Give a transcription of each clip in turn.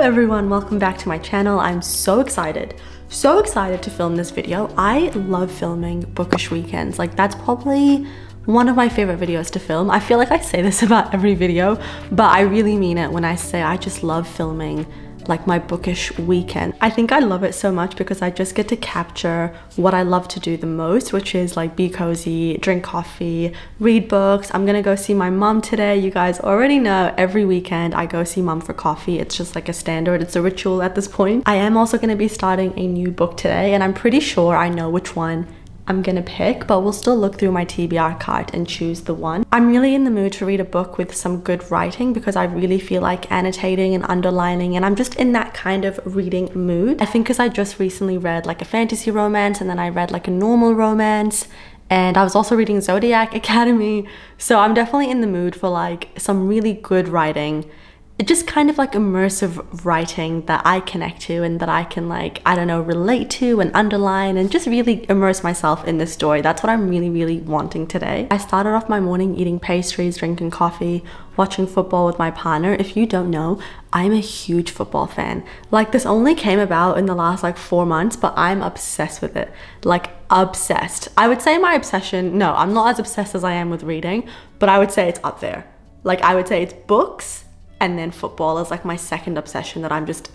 everyone, welcome back to my channel. I'm so excited to film this video. I love filming bookish weekends. Like, that's probably one of my favorite videos to film. I feel like I say this about every video, but I really mean it when I say I just love filming like my bookish weekend. I think I love it so much because I just get to capture what I love to do the most, which is like be cozy, drink coffee, read books. I'm gonna go see my mom today. You guys already know every weekend I go see mom for coffee. It's just like a standard, it's a ritual at this point. I am also gonna be starting a new book today and I'm pretty sure I know which one I'm gonna pick, but we'll still look through my TBR card and choose the one. I'm really in the mood to read a book with some good writing because I really feel like annotating and underlining, and I'm just in that kind of reading mood. I think because I just recently read like a fantasy romance and then I read like a normal romance, and I was also reading Zodiac Academy, so I'm definitely in the mood for like some really good writing. It's just kind of like immersive writing that I connect to and that I can, like, I don't know, relate to and underline and just really immerse myself in this story. That's what I'm really wanting today. I started off my morning eating pastries, drinking coffee, watching football with my partner. If you don't know, I'm a huge football fan. Like, this only came about in the last like 4 months, but I'm obsessed with it. Like, obsessed. I would say my obsession, no, I'm not as obsessed as I am with reading, but I would say it's up there. Like, I would say it's books, and then football is like my second obsession that I'm just,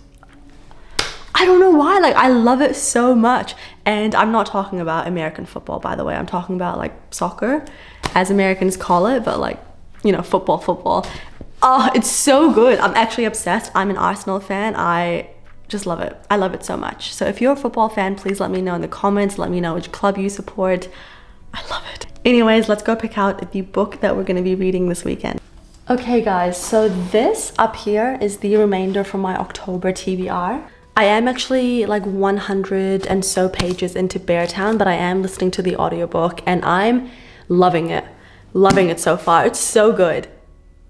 I don't know why, like I love it so much. And I'm not talking about American football, by the way. I'm talking about like soccer, as Americans call it, but like, you know, football. Oh, it's so good. I'm actually obsessed. I'm an Arsenal fan. I just love it. I love it so much. So if you're a football fan, please let me know in the comments. Let me know which club you support. I love it. Anyways, let's go pick out the book that we're going to be reading this weekend. Okay guys, so this up here is the remainder from my October TBR. I am actually like 100 and so pages into Beartown, but I am listening to the audiobook and I'm loving it. Loving it so far. It's so good.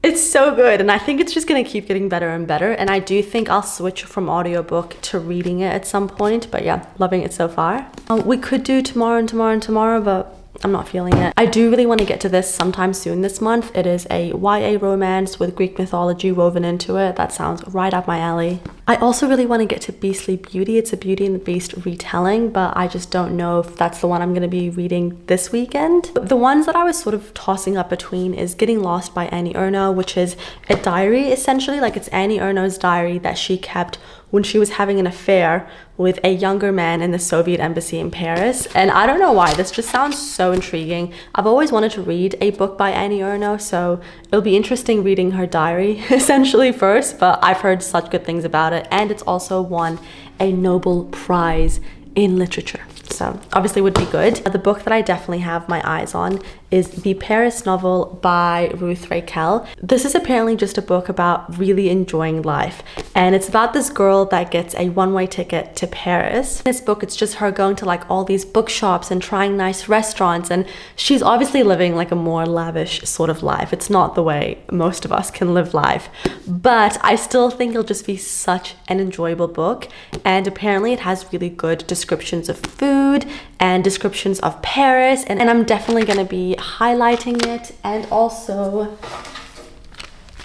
It's so good, and I think it's just gonna keep getting better and better, and I do think I'll switch from audiobook to reading it at some point, but yeah, loving it so far. We could do tomorrow and tomorrow, but I'm not feeling it. I do really want to get to this sometime soon this month. It is a YA romance with Greek mythology woven into it. That sounds right up my alley. I also really want to get to Beastly Beauty. It's a Beauty and the Beast retelling, but I just don't know if that's the one I'm going to be reading this weekend. The ones that I was sort of tossing up between is Getting Lost by Annie Ernaux, which is a diary essentially. Like, it's Annie Ernaux's diary that she kept when she was having an affair with a younger man in the Soviet embassy in Paris. And I don't know why, this just sounds so intriguing. I've always wanted to read a book by Annie Ernaux, so it'll be interesting reading her diary essentially first, but I've heard such good things about it, and it's also won a Nobel Prize in literature, so obviously would be good. The book that I definitely have my eyes on is the Paris novel by Ruth Raquel. This is apparently just a book about really enjoying life, and it's about this girl that gets a one-way ticket to Paris. In this book, it's just her going to like all these bookshops and trying nice restaurants, and she's obviously living like a more lavish sort of life. It's not the way most of us can live life, but I still think it'll just be such an enjoyable book, and apparently it has really good descriptions of food and descriptions of Paris, and I'm definitely gonna be highlighting it and also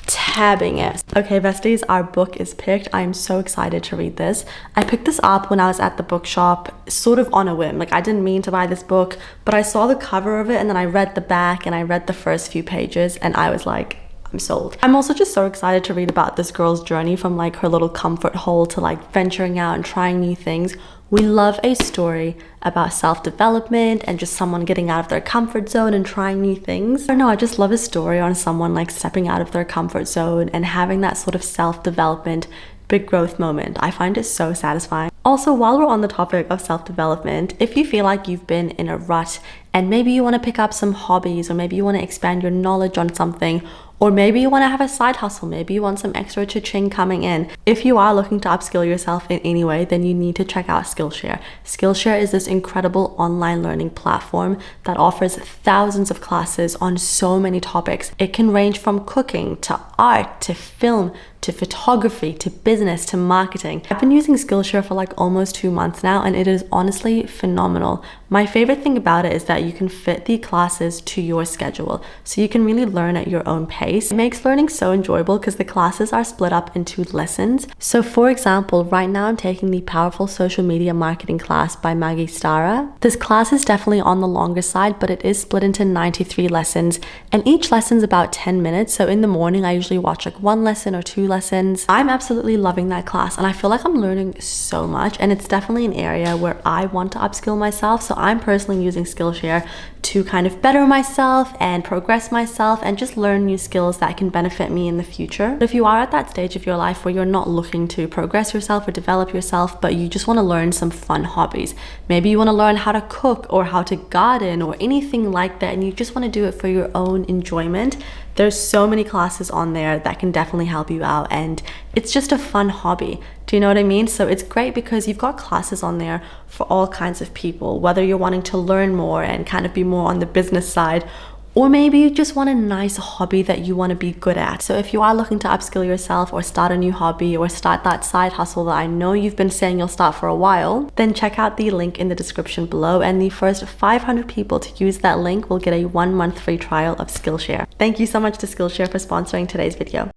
tabbing it. Okay besties, our book is picked. I'm so excited to read this. I picked this up when I was at the bookshop sort of on a whim. Like, I didn't mean to buy this book, but I saw the cover of it and then I read the back and I read the first few pages and I was like, I'm sold. I'm also just so excited to read about this girl's journey from like her little comfort hole to like venturing out and trying new things. We love a story about self-development and just someone getting out of their comfort zone and trying new things. I don't know, I just love a story on someone like stepping out of their comfort zone and having that sort of self-development, big growth moment. I find it so satisfying. Also, while we're on the topic of self-development, if you feel like you've been in a rut and maybe you want to pick up some hobbies, or maybe you want to expand your knowledge on something, or maybe you want to have a side hustle, maybe you want some extra cha-ching coming in. If you are looking to upskill yourself in any way, then you need to check out Skillshare. Skillshare is this incredible online learning platform that offers thousands of classes on so many topics. It can range from cooking to art to film to photography, to business, to marketing. I've been using Skillshare for like almost 2 months now, and it is honestly phenomenal. My favorite thing about it is that you can fit the classes to your schedule, so you can really learn at your own pace. It makes learning so enjoyable because the classes are split up into lessons. So for example, right now I'm taking the Powerful Social Media Marketing class by Maggie Stara. This class is definitely on the longer side, but it is split into 93 lessons, and each lesson's about 10 minutes. So in the morning, I usually watch like 1 lesson or 2 lessons. I'm absolutely loving that class, and I feel like I'm learning so much, and it's definitely an area where I want to upskill myself. So I'm personally using Skillshare to kind of better myself and progress myself and just learn new skills that can benefit me in the future. But if you are at that stage of your life where you're not looking to progress yourself or develop yourself, but you just want to learn some fun hobbies, maybe you want to learn how to cook or how to garden or anything like that, and you just want to do it for your own enjoyment, there's so many classes on there that can definitely help you out, and it's just a fun hobby. Do you know what I mean? So it's great because you've got classes on there for all kinds of people, whether you're wanting to learn more and kind of be more on the business side, or maybe you just want a nice hobby that you want to be good at. So if you are looking to upskill yourself or start a new hobby or start that side hustle that I know you've been saying you'll start for a while, then check out the link in the description below, and the first 500 people to use that link will get a 1-month free trial of Skillshare. Thank you so much to Skillshare for sponsoring today's video.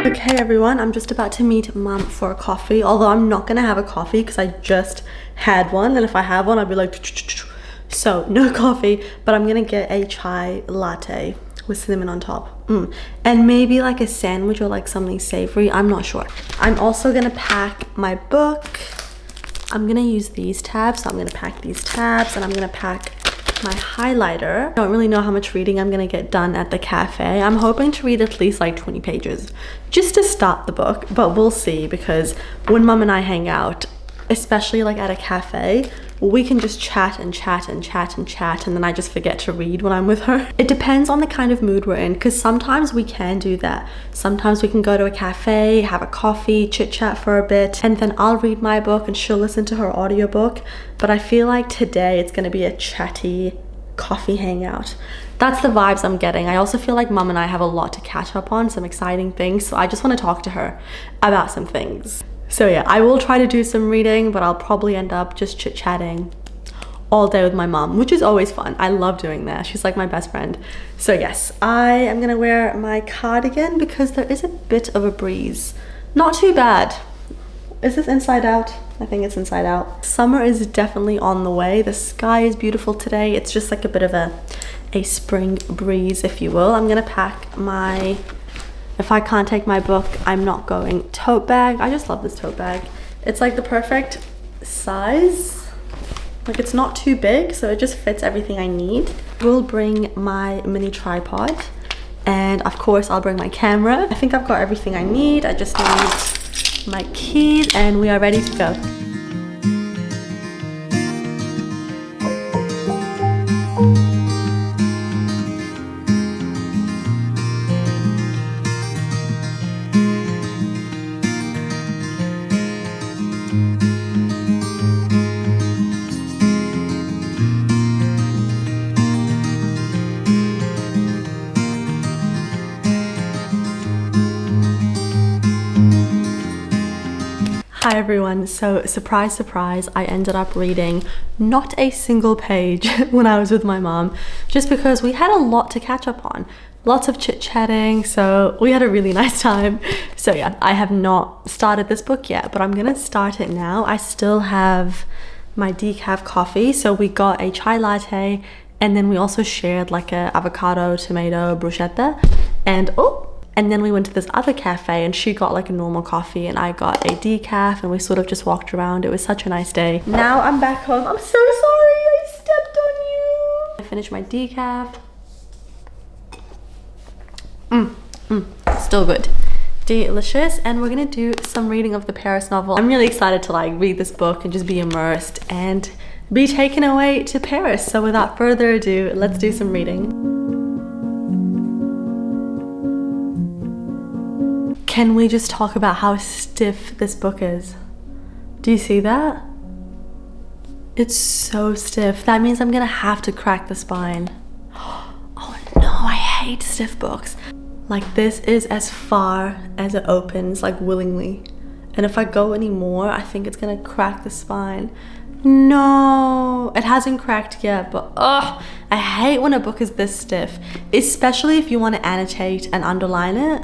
Okay everyone, I'm just about to meet mum for a coffee, although I'm not gonna have a coffee because I just had one, and if I have one I'll be like so no coffee, but I'm gonna get a chai latte with cinnamon on top, and maybe like a sandwich or like something savory, I'm not sure. I'm also gonna pack my book. I'm gonna use these tabs, so I'm gonna pack these tabs, and I'm gonna pack my highlighter. I don't really know how much reading I'm gonna get done at the cafe. I'm hoping to read at least like 20 pages just to start the book, but we'll see, because when mum and I hang out, especially like at a cafe, we can just chat and chat and chat and chat, and then I just forget to read when I'm with her. It depends on the kind of mood we're in, because sometimes we can do that. Sometimes we can go to a cafe, have a coffee, chit chat for a bit, and then I'll read my book and she'll listen to her audiobook. But I feel like today it's gonna be a chatty coffee hangout. That's the vibes I'm getting. I also feel like mum and I have a lot to catch up on, some exciting things, so I just want to talk to her about some things. So yeah, I will try to do some reading, but I'll probably end up just chit-chatting all day with my mom, which is always fun. I love doing that. She's like my best friend. So yes, I am gonna wear my cardigan because there is a bit of a breeze. Not too bad. Is this inside out? I think it's inside out. Summer is definitely on the way. The sky is beautiful today. It's just like a bit of a spring breeze, if you will. I'm gonna pack my, if I can't take my book, I'm not going, tote bag. I just love this tote bag. It's like the perfect size. Like it's not too big, so it just fits everything I need. We'll bring my mini tripod, and of course I'll bring my camera. I think I've got everything I need. I just need my keys, and we are ready to go. Hi everyone, so surprise, surprise, I ended up reading not a single page when I was with my mom, just because we had a lot to catch up on. Lots of chit-chatting, so we had a really nice time. So yeah, I have not started this book yet, but I'm gonna start it now. I still have my decaf coffee, so we got a chai latte, and then we also shared like a avocado, tomato, bruschetta, and then we went to this other cafe and she got like a normal coffee and I got a decaf, and we sort of just walked around. It was such a nice day. Now I'm back home. I'm so sorry I stepped on you. I finished my decaf. Still good. Delicious. And we're gonna do some reading of the Paris novel. I'm really excited to like read this book and just be immersed and be taken away to Paris. So without further ado, let's do some reading. Can we just talk about how stiff this book is? Do you see that? It's so stiff. That means I'm gonna have to crack the spine. Oh no, I hate stiff books. Like, this is as far as it opens, like, willingly. And if I go any more, I think it's gonna crack the spine. No, it hasn't cracked yet, but ugh, I hate when a book is this stiff, especially if you want to annotate and underline it.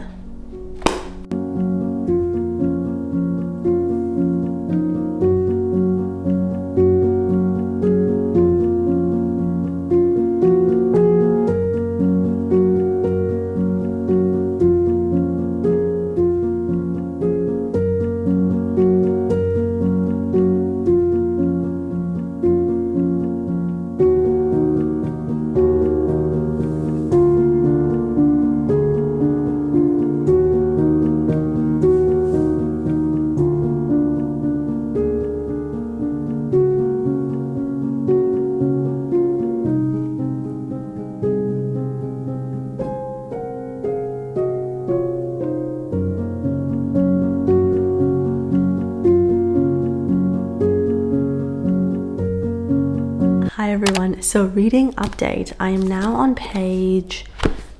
Hi everyone, so reading update. I am now on page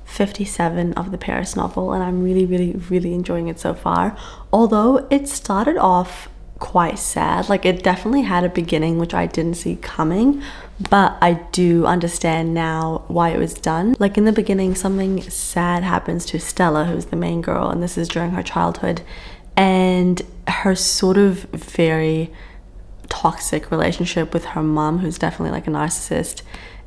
57 of the Paris novel and I'm really enjoying it so far. Although it started off quite sad, like it definitely had a beginning which I didn't see coming, but I do understand now why it was done. Like in the beginning, something sad happens to Stella, who's the main girl, and this is during her childhood, and her sort of very toxic relationship with her mom, who's definitely like a narcissist,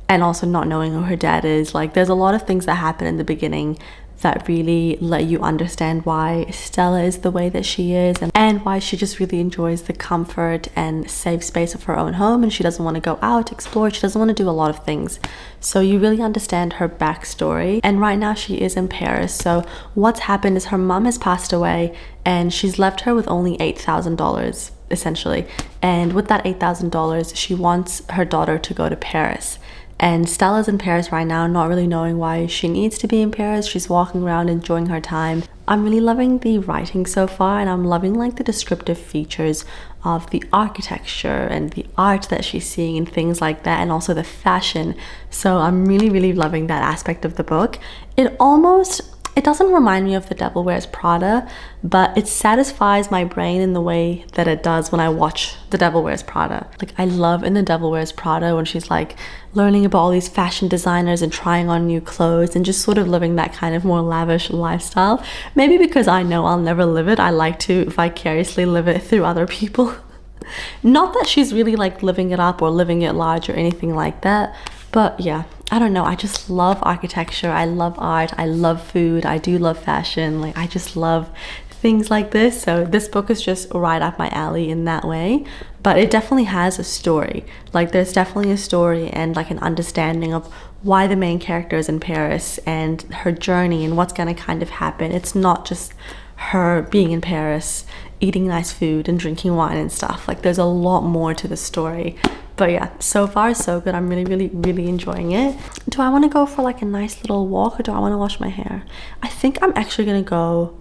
and also not knowing who her dad is. Like there's a lot of things that happen in the beginning that really let you understand why Stella is the way that she is, and why she just really enjoys the comfort and safe space of her own home, and she doesn't want to go out, explore, she doesn't want to do a lot of things. So you really understand her backstory, and right now she is in Paris. So what's happened is her mom has passed away and she's left her with only $8,000 essentially, and with that $8,000 she wants her daughter to go to Paris. And Stella's in Paris right now, not really knowing why she needs to be in Paris. She's walking around enjoying her time. I'm really loving the writing so far, and I'm loving like the descriptive features of the architecture and the art that she's seeing and things like that, and also the fashion. So I'm really loving that aspect of the book. It doesn't remind me of The Devil Wears Prada, but it satisfies my brain in the way that it does when I watch The Devil Wears Prada. Like I love in The Devil Wears Prada when she's like learning about all these fashion designers and trying on new clothes and just sort of living that kind of more lavish lifestyle. Maybe because I know I'll never live it, I like to vicariously live it through other people. Not that she's really like living it up or living it large or anything like that, but yeah, I don't know, I just love architecture, I love art, I love food, I do love fashion, like I just love things like this. So this book is just right up my alley in that way, but it definitely has a story. Like there's definitely a story and like an understanding of why the main character is in Paris and her journey and what's gonna kind of happen. It's not just her being in Paris, eating nice food and drinking wine and stuff. Like there's a lot more to the story. But yeah, so far so good. I'm really enjoying it. Do I want to go for like a nice little walk or do I want to wash my hair? I think I'm actually gonna go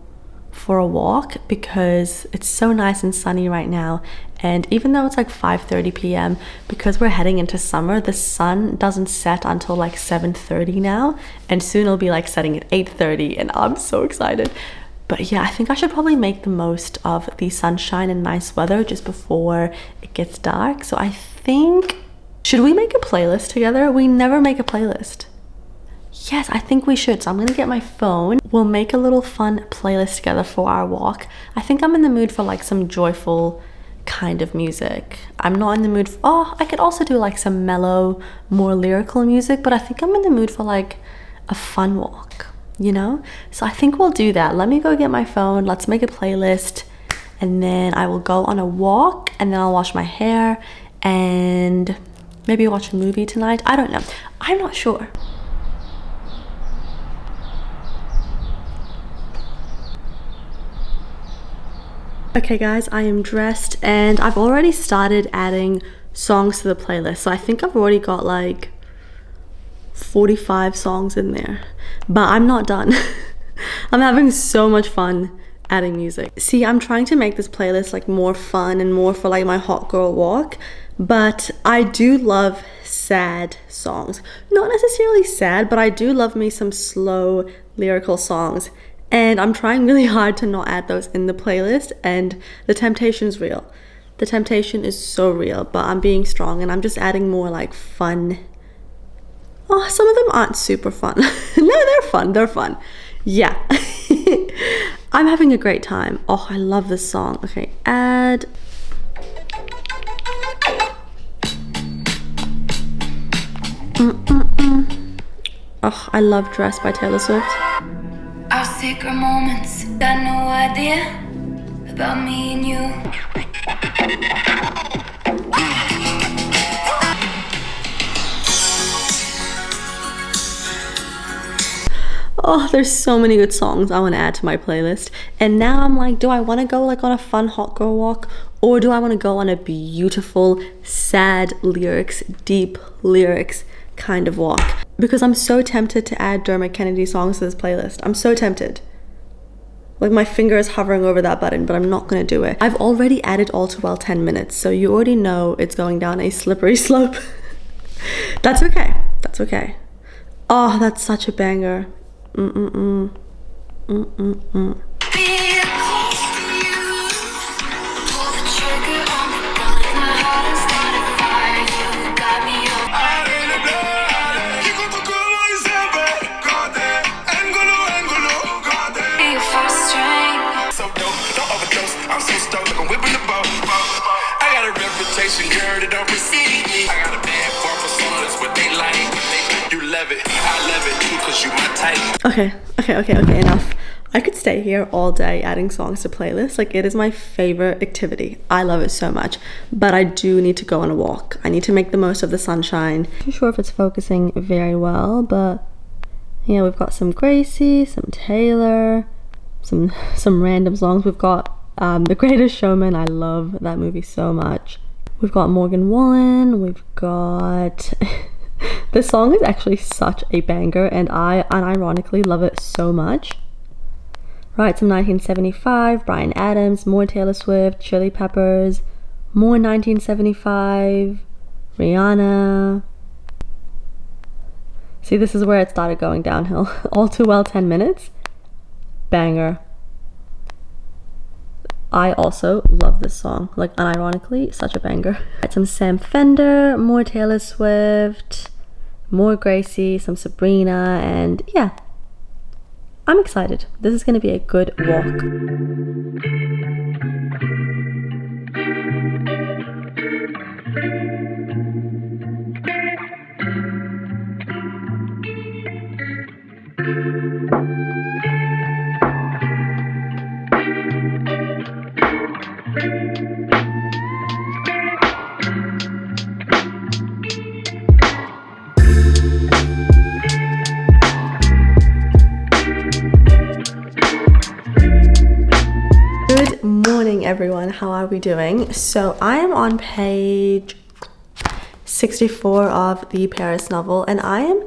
for a walk because it's so nice and sunny right now, and even though it's like 5:30 p.m. because we're heading into summer, the sun doesn't set until like 7:30 now, and soon it'll be like setting at 8:30, and I'm so excited. But yeah, I think I should probably make the most of the sunshine and nice weather just before it gets dark. So I think, should we make a playlist together? We never make a playlist. Yes, I think we should. So I'm gonna get my phone. We'll make a little fun playlist together for our walk. I think I'm in the mood for like some joyful kind of music. I'm not in the mood for, I could also do like some mellow, more lyrical music, but I think I'm in the mood for like a fun walk, you know? So I think we'll do that. Let me go get my phone. Let's make a playlist, and then I will go on a walk, and then I'll wash my hair and maybe watch a movie tonight. I don't know. I'm not sure. Okay guys, I am dressed and I've already started adding songs to the playlist. So I think I've already got like 45 songs in there, but I'm not done. I'm having so much fun adding music. See, I'm trying to make this playlist like more fun and more for like my hot girl walk, but I do love sad songs. Not necessarily sad, but I do love me some slow lyrical songs, and I'm trying really hard to not add those in the playlist, and the temptation's real. The temptation is so real, but I'm being strong and I'm just adding more like fun. Oh, some of them aren't super fun. No, they're fun, they're fun. Yeah. I'm having a great time. Oh, I love this song. Okay, add. Oh, I love Dress by Taylor Swift. Our secret moments, got no idea about me and you. Oh, there's so many good songs I want to add to my playlist. And now I'm like, do I want to go like on a fun hot girl walk, or do I want to go on a beautiful, sad lyrics, deep lyrics kind of walk? Because I'm so tempted to add Dermot Kennedy songs to this playlist. I'm so tempted. Like my finger is hovering over that button, but I'm not going to do it. I've already added All Too Well 10 minutes, so you already know it's going down a slippery slope. That's okay. That's okay. Oh, that's such a banger. Okay, enough. I could stay here all day adding songs to playlists. Like, it is my favorite activity. I love it so much. But I do need to go on a walk. I need to make the most of the sunshine. Not too sure if it's focusing very well, but yeah, we've got some Gracie, some Taylor, some random songs. We've got The Greatest Showman. I love that movie so much. We've got Morgan Wallen. We've got... This song is actually such a banger, and I unironically love it so much. Right, some 1975, Bryan Adams, more Taylor Swift, Chili Peppers, more 1975, Rihanna. See, this is where it started going downhill. All Too Well 10 minutes, banger. I also love this song, like unironically, such a banger. Right, some Sam Fender, more Taylor Swift, more Gracie, some Sabrina, and yeah, I'm excited. This is gonna be a good walk. Everyone, how are we doing? So I am on page 64 of the Paris novel, and I am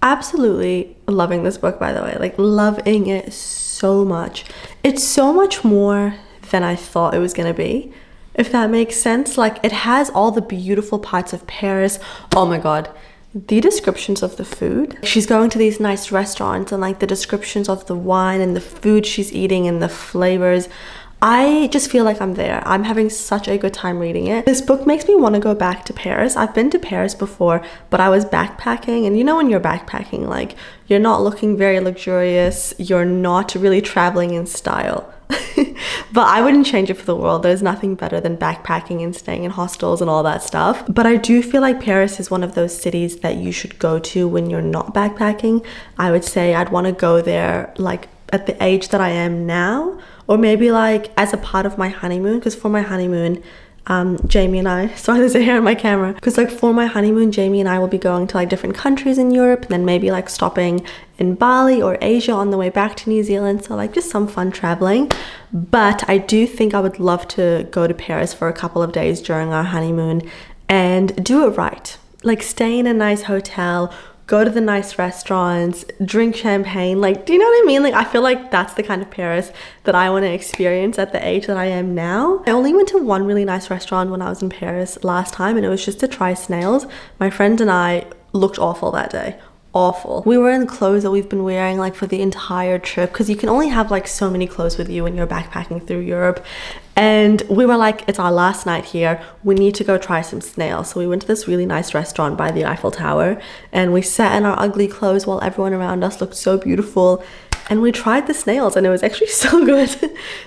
absolutely loving this book, by the way, like loving it so much. It's so much more than I thought it was gonna be, if that makes sense. Like, it has all the beautiful parts of Paris. Oh my god, the descriptions of the food. She's going to these nice restaurants, and like the descriptions of the wine and the food she's eating and the flavors. I just feel like I'm there. I'm having such a good time reading it. This book makes me want to go back to Paris. I've been to Paris before, but I was backpacking, and you know when you're backpacking, like, you're not looking very luxurious, you're not really traveling in style. But I wouldn't change it for the world. There's nothing better than backpacking and staying in hostels and all that stuff. But I do feel like Paris is one of those cities that you should go to when you're not backpacking. I would say I'd want to go there like at the age that I am now, or maybe like as a part of my honeymoon, because for my honeymoon, Jamie and I, sorry there's a hair on my camera, because like for my honeymoon, Jamie and I will be going to like different countries in Europe, and then maybe like stopping in Bali or Asia on the way back to New Zealand, so like just some fun traveling. But I do think I would love to go to Paris for a couple of days during our honeymoon and do it right. Like stay in a nice hotel, go to the nice restaurants, drink champagne. Like, do you know what I mean? Like, I feel like that's the kind of Paris that I want to experience at the age that I am now. I only went to one really nice restaurant when I was in Paris last time, and it was just to try snails. My friend and I looked awful that day. Awful. We were in clothes that we've been wearing like for the entire trip, because you can only have like so many clothes with you when you're backpacking through Europe. And we were like, it's our last night here, we need to go try some snails. So we went to this really nice restaurant by the Eiffel Tower, and we sat in our ugly clothes while everyone around us looked so beautiful, and we tried the snails, and it was actually so good.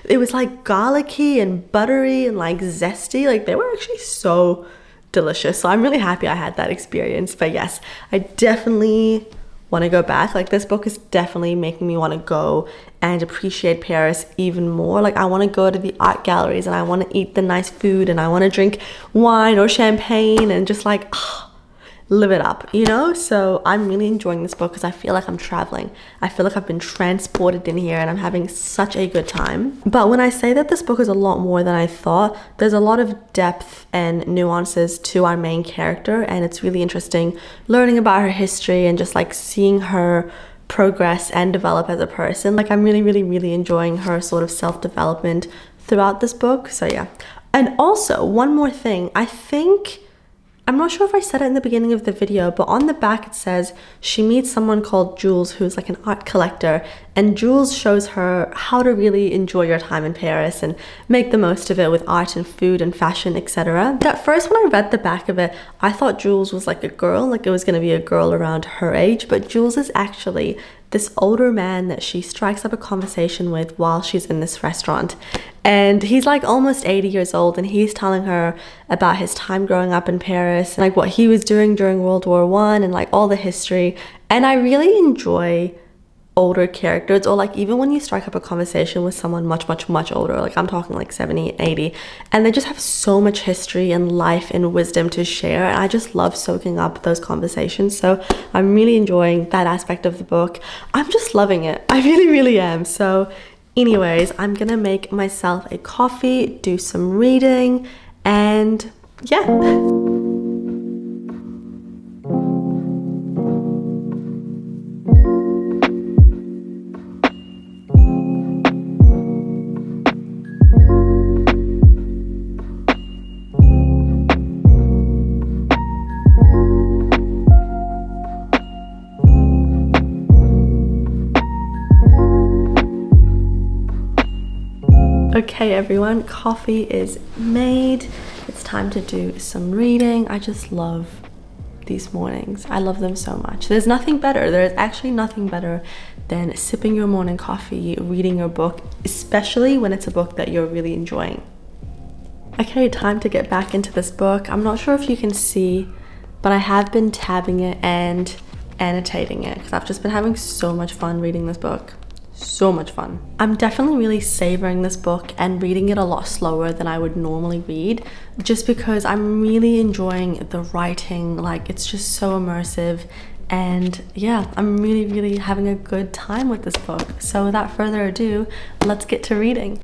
It was like garlicky and buttery and like zesty. Like, they were actually so delicious. So I'm really happy I had that experience. But yes, I definitely want to go back. Like, this book is definitely making me want to go and appreciate Paris even more. Like, I want to go to the art galleries, and I want to eat the nice food, and I want to drink wine or champagne and just like live it up, you know? So I'm really enjoying this book because I feel like I'm traveling. I feel like I've been transported in here, and I'm having such a good time. But when I say that this book is a lot more than I thought, there's a lot of depth and nuances to our main character, and it's really interesting learning about her history and just like seeing her progress and develop as a person. Like, I'm really enjoying her sort of self-development throughout this book. So yeah. And also, one more thing, I'm not sure if I said it in the beginning of the video, but on the back it says she meets someone called Jules, who's like an art collector, and Jules shows her how to really enjoy your time in Paris and make the most of it with art and food and fashion, etc. At first, when I read the back of it, I thought Jules was like a girl, like it was going to be a girl around her age, but Jules is actually this older man that she strikes up a conversation with while she's in this restaurant. And he's like almost 80 years old, and he's telling her about his time growing up in Paris, and like what he was doing during World War I and like all the history. And I really enjoy older characters, or like even when you strike up a conversation with someone much older, like I'm talking like 70, 80, and they just have so much history and life and wisdom to share, and I just love soaking up those conversations. So I'm really enjoying that aspect of the book. I'm just loving it. I really am. So anyways, I'm gonna make myself a coffee, do some reading, and yeah. Okay everyone, coffee is made. It's time to do some reading. I just love these mornings. I love them so much. There's nothing better. There's actually nothing better than sipping your morning coffee, reading your book, especially when it's a book that you're really enjoying. Okay, time to get back into this book. I'm not sure if you can see, but I have been tabbing it and annotating it because I've just been having so much fun reading this book. So much fun. I'm definitely really savoring this book and reading it a lot slower than I would normally read, just because I'm really enjoying the writing. Like, it's just so immersive, and yeah, I'm really having a good time with this book. So without further ado, let's get to reading.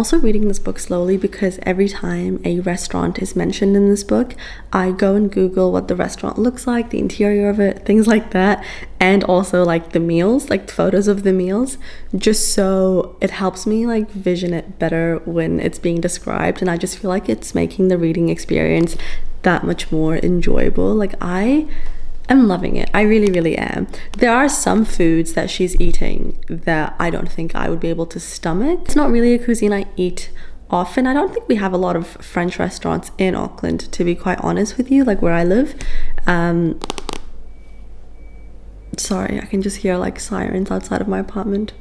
also reading this book slowly because every time a restaurant is mentioned in this book, I go and Google what the restaurant looks like, the interior of it, things like that, and also like the meals, like photos of the meals, just so it helps me like vision it better when it's being described. And I just feel like it's making the reading experience that much more enjoyable. Like I'm loving it. I really, really am. There are some foods that she's eating that I don't think I would be able to stomach. It's not really a cuisine I eat often. I don't think we have a lot of French restaurants in Auckland, to be quite honest with you, like where I live. Sorry, I can just hear like sirens outside of my apartment.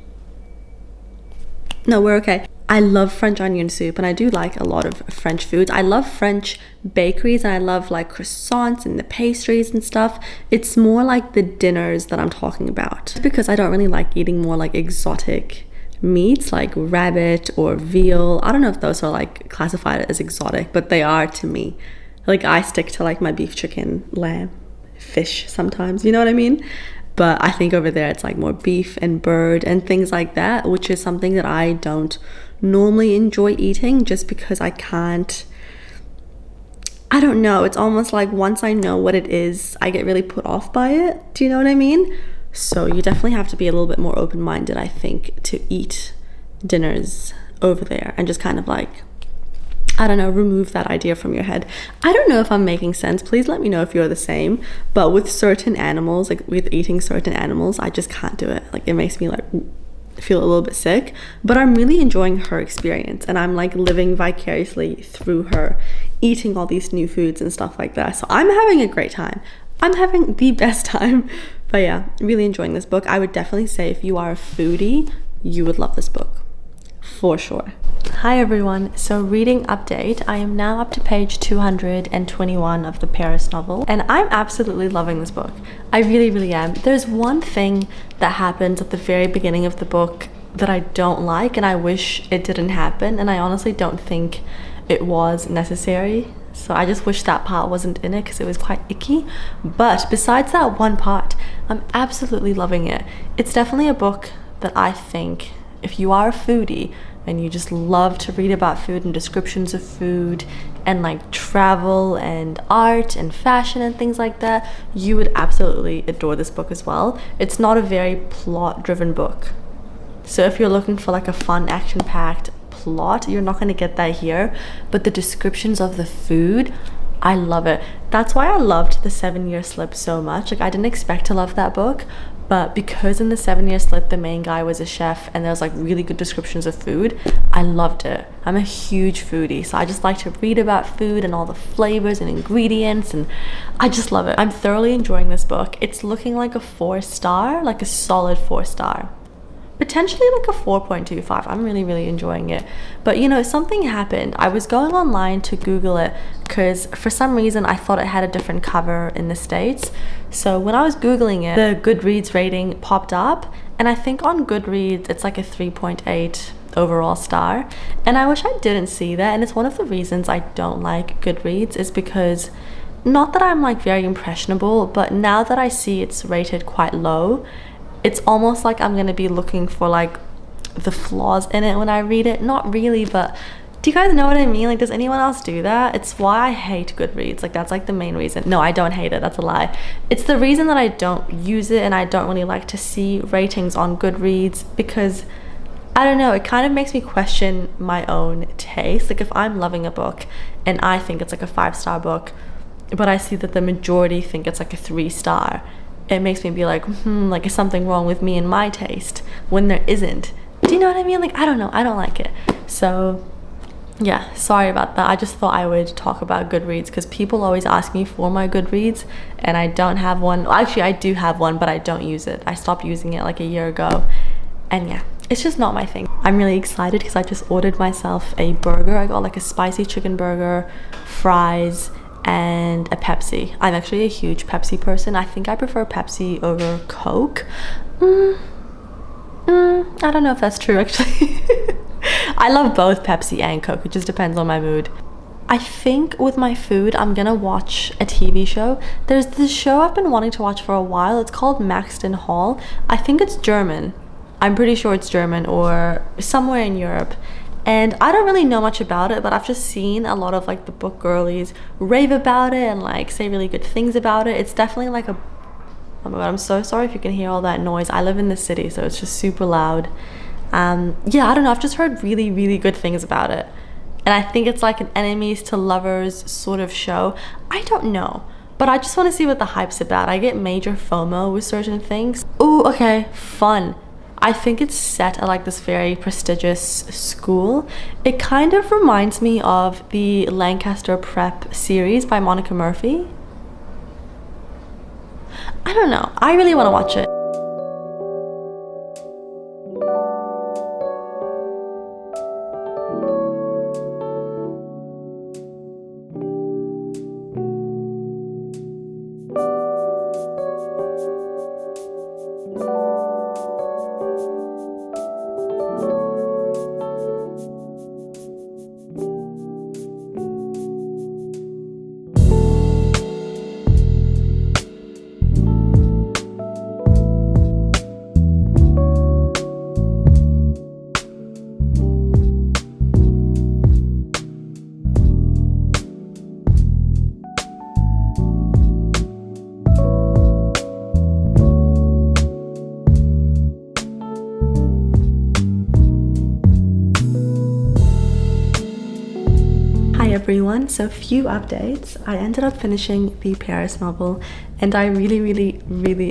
No, we're okay. I love French onion soup, and I do like a lot of French foods. I love French bakeries, and I love like croissants and the pastries and stuff. It's more like the dinners that I'm talking about, because I don't really like eating more like exotic meats like rabbit or veal. I don't know if those are like classified as exotic, but they are to me. Like I stick to like my beef, chicken, lamb, fish sometimes, you know what I mean? But I think over there it's like more beef and bird and things like that, which is something that I don't normally enjoy eating, just because I don't know, it's almost like once I know what it is, I get really put off by it. Do you know what I mean? So you definitely have to be a little bit more open-minded, I think, to eat dinners over there, and just kind of like, I don't know, remove that idea from your head. I don't know if I'm making sense. Please let me know if you're the same. But with certain animals, like with eating certain animals, I just can't do it. Like it makes me like feel a little bit sick. But I'm really enjoying her experience, and I'm like living vicariously through her, eating all these new foods and stuff like that. So I'm having a great time. I'm having the best time. But yeah, really enjoying this book. I would definitely say if you are a foodie, you would love this book. For sure. Hi everyone, so reading update. I am now up to page 221 of the Paris novel, and I'm absolutely loving this book. I really, really am. There's one thing that happens at the very beginning of the book that I don't like, and I wish it didn't happen, and I honestly don't think it was necessary. So I just wish that part wasn't in it because it was quite icky. But besides that one part, I'm absolutely loving it. It's definitely a book that I think if you are a foodie and you just love to read about food and descriptions of food and like travel and art and fashion and things like that, you would absolutely adore this book as well. It's not a very plot-driven book. So if you're looking for like a fun, action-packed plot, you're not going to get that here. But the descriptions of the food, I love it. That's why I loved The 7-Year Slip so much. Like I didn't expect to love that book, but because in The 7-Year Slip the main guy was a chef and there was like really good descriptions of food, I loved it. I'm a huge foodie, so I just like to read about food and all the flavors and ingredients, and I just love it. I'm thoroughly enjoying this book. It's looking like a 4-star, like a solid 4-star. Potentially like a 4.25. I'm really, really enjoying it. But you know, something happened. I was going online to Google it because for some reason I thought it had a different cover in the States. So when I was Googling it, the Goodreads rating popped up, and I think on Goodreads it's like a 3.8 overall star. And I wish I didn't see that, and it's one of the reasons I don't like Goodreads, is because not that I'm like very impressionable, but now that I see it's rated quite low, it's almost like I'm gonna be looking for like the flaws in it when I read it. Not really, but do you guys know what I mean? Like, does anyone else do that? It's why I hate Goodreads. Like, that's like the main reason. No, I don't hate it. That's a lie. It's the reason that I don't use it, and I don't really like to see ratings on Goodreads, because I don't know, it kind of makes me question my own taste. Like if I'm loving a book and I think it's like a 5-star book, but I see that the majority think it's like a 3-star, it makes me be like, like is something wrong with me and my taste, when there isn't. Do you know what I mean? Like, I don't know, I don't like it. So yeah, sorry about that. I just thought I would talk about Goodreads because people always ask me for my Goodreads, and I don't have one. Well, actually I do have one, but I don't use it. I stopped using it like a year ago, and yeah, it's just not my thing. I'm really excited because I just ordered myself a burger. I got like a spicy chicken burger, fries, and a Pepsi. I'm actually a huge Pepsi person. I think I prefer Pepsi over Coke. I don't know if that's true actually. I love both Pepsi and Coke. It just depends on my mood. I think with my food, I'm gonna watch a TV show. There's this show I've been wanting to watch for a while. It's called Maxton Hall. I think it's German. I'm pretty sure it's German or somewhere in Europe. And I don't really know much about it, but I've just seen a lot of like the book girlies rave about it and like say really good things about it. It's definitely like a, oh my god, I'm so sorry if you can hear all that noise. I live in the city, so it's just super loud. Yeah, I don't know, I've just heard really, really good things about it. And I think it's like an enemies to lovers sort of show. I don't know, but I just want to see what the hype's about. I get major FOMO with certain things. Ooh, okay, fun. I think it's set at like this very prestigious school. It kind of reminds me of the Lancaster Prep series by Monica Murphy. I don't know, I really want to watch it. Everyone, so few updates. I ended up finishing the Paris novel and I really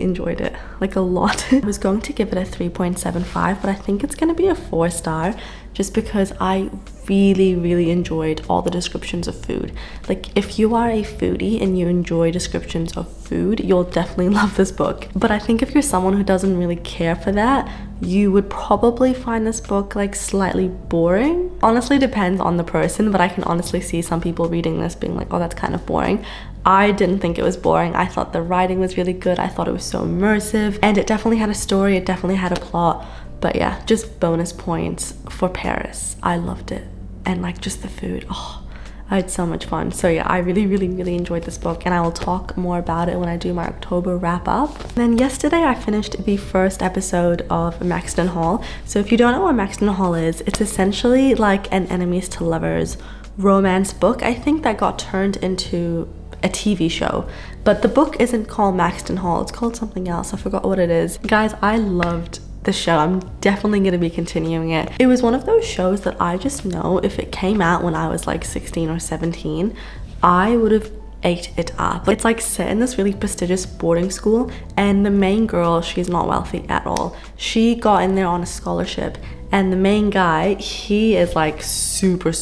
enjoyed it, like a lot. I was going to give it a 3.75, but I think it's gonna be a 4-star just because I really enjoyed all the descriptions of food. Like if you are a foodie and you enjoy descriptions of food, you'll definitely love this book. But I think if you're someone who doesn't really care for that, you would probably find this book like slightly boring. Honestly, depends on the person, but I can honestly see some people reading this being like, oh, that's kind of boring. I didn't think it was boring. I thought the writing was really good. I thought it was so immersive and it definitely had a story. It definitely had a plot. But yeah, just bonus points for Paris. I loved it. And like just the food, oh, I had so much fun. So yeah, I really enjoyed this book and I will talk more about it when I do my October wrap up. And then yesterday I finished the first episode of Maxton Hall. So if you don't know what Maxton Hall is, it's essentially like an enemies to lovers romance book. I think that got turned into a TV show, but the book isn't called Maxton Hall, it's called something else. I forgot what it is. Guys, I loved the show. I'm definitely going to be continuing it. It was one of those shows that I just know if it came out when I was like 16 or 17, I would have ate it up. It's like set in this really prestigious boarding school and the main girl, she's not wealthy at all. She got in there on a scholarship and the main guy, he is like super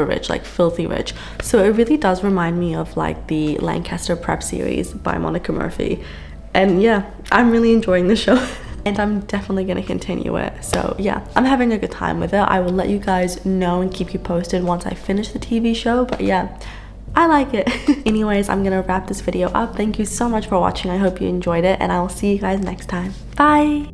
rich, like filthy rich. So it really does remind me of like the Lancaster Prep series by Monica Murphy. And yeah, I'm really enjoying the show. And I'm definitely going to continue it. So yeah, I'm having a good time with it. I will let you guys know and keep you posted once I finish the TV show. But yeah, I like it. Anyways, I'm going to wrap this video up. Thank you so much for watching. I hope you enjoyed it and I will see you guys next time. Bye!